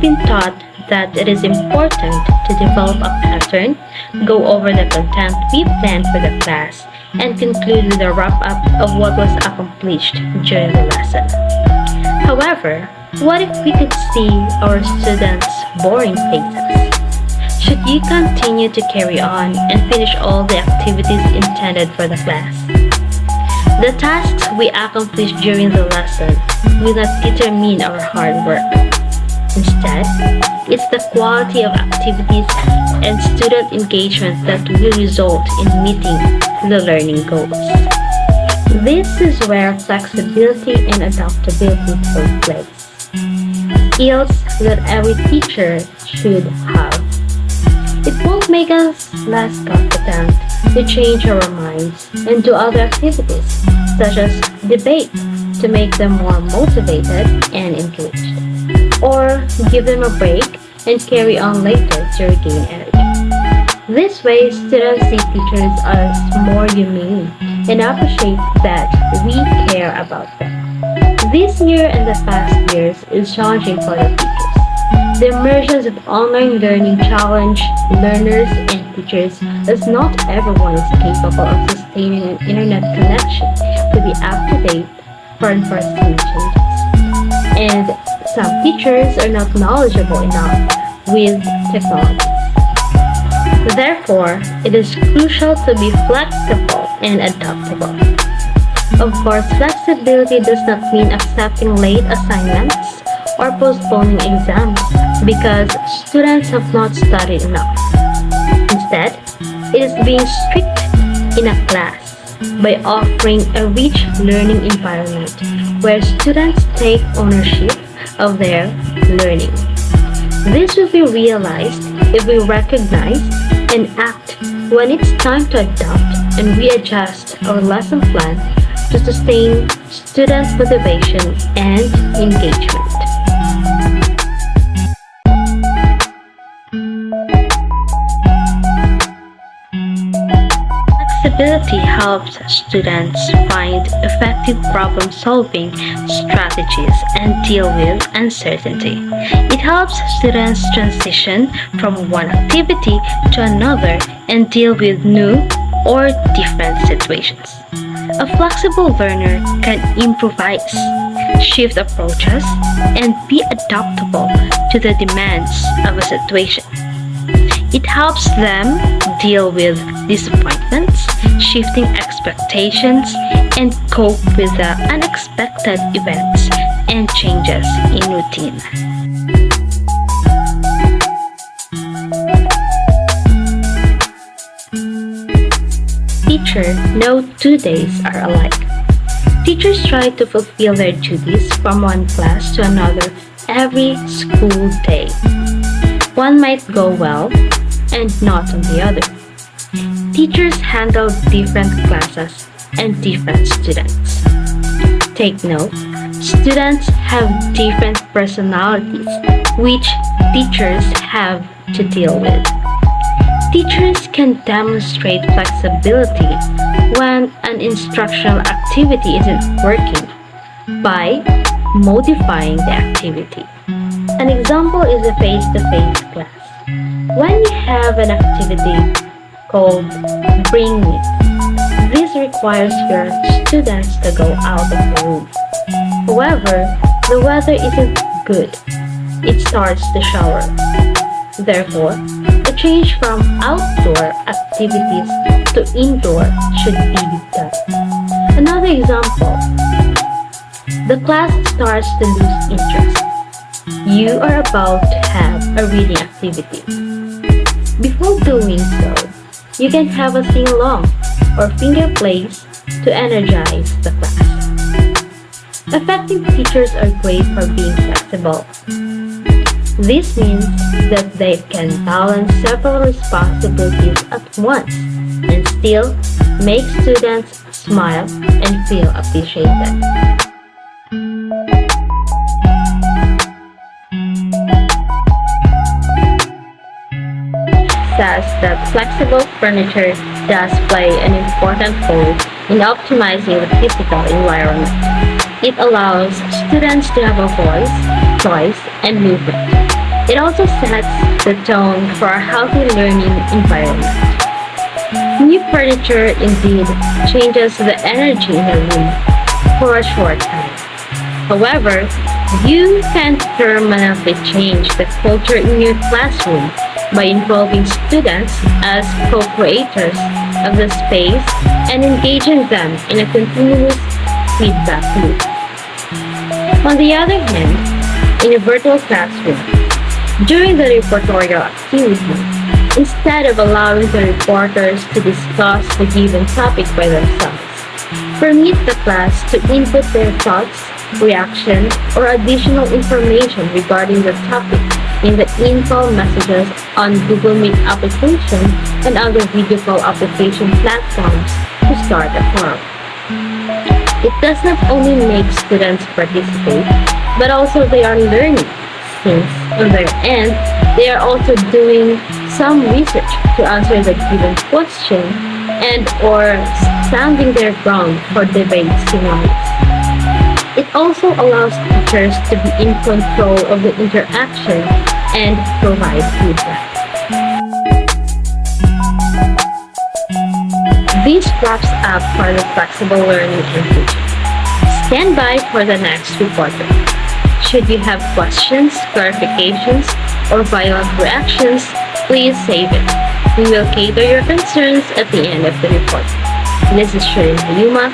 been taught that it is important to develop a pattern, go over the content we planned for the class, and conclude with a wrap-up of what was accomplished during the lesson. However, what if we could see our students' boring faces? Should you continue to carry on and finish all the activities intended for the class? The tasks we accomplish during the lesson will not determine our hard work. Instead, it's the quality of activities and student engagement that will result in meeting the learning goals. This is where flexibility and adaptability take place, skills that every teacher should have. It won't make us less competent to change our minds and do other activities, such as debate, to make them more motivated and engaged, or give them a break and carry on later to regain energy. This way, students see teachers as more humane and appreciate that we care about them. This year and the past years is challenging for the teachers. The emergence of online learning challenged learners and teachers, as not everyone is capable of sustaining an internet connection to be up-to-date for unforeseen changes. And some teachers are not knowledgeable enough with technology. Therefore, it is crucial to be flexible and adaptable. Of course, flexibility does not mean accepting late assignments or postponing exams because students have not studied enough. Instead, it is being strict in a class by offering a rich learning environment where students take ownership of their learning. This will be realized if we recognize and act when it's time to adapt and readjust our lesson plan to sustain students' motivation and engagement. Flexibility helps students find effective problem-solving strategies and deal with uncertainty. It helps students transition from one activity to another and deal with new or different situations. A flexible learner can improvise, shift approaches, and be adaptable to the demands of a situation. It helps them deal with disappointments, shifting expectations, and cope with the unexpected events and changes in routine. Teacher, no 2 days are alike. Teachers try to fulfill their duties from one class to another every school day. One might go well and not on the other. Teachers handle different classes and different students. Take note, students have different personalities which teachers have to deal with. Teachers can demonstrate flexibility when an instructional activity isn't working by modifying the activity. An example is a face-to-face class. When you have an activity called Bring Me, this requires your students to go out of the room. However, the weather isn't good. It starts to shower. Therefore, a change from outdoor activities to indoor should be done. Another example, the class starts to lose interest. You are about to have a reading activity. Before doing so, you can have a sing-along or finger plays to energize the class. Effective teachers are great for being flexible. This means that they can balance several responsibilities at once and still make students smile and feel appreciated. Says that flexible furniture does play an important role in optimizing the physical environment. It allows students to have a voice, choice, and movement. It also sets the tone for a healthy learning environment. New furniture indeed changes the energy in a room for a short time. However, you can permanently change the culture in your classroom by involving students as co-creators of the space and engaging them in a continuous feedback loop. On the other hand, in a virtual classroom, during the reportorial activity, instead of allowing the reporters to discuss the given topic by themselves, permit the class to input their thoughts, reaction, or additional information regarding the topic in the info messages on Google Meet application and other video call application platforms to start a forum. It does not only make students participate, but also they are learning, since on their end, they are also doing some research to answer the given question and or standing their ground for debate scenarios. It also allows teachers to be in control of the interaction and provide feedback. This wraps up for the flexible learning and teaching. Stand by for the next reporter. Should you have questions, clarifications, or violent reactions, please save it. We will cater your concerns at the end of the report. This is Shirin Hayuma,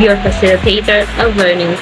your facilitator of learning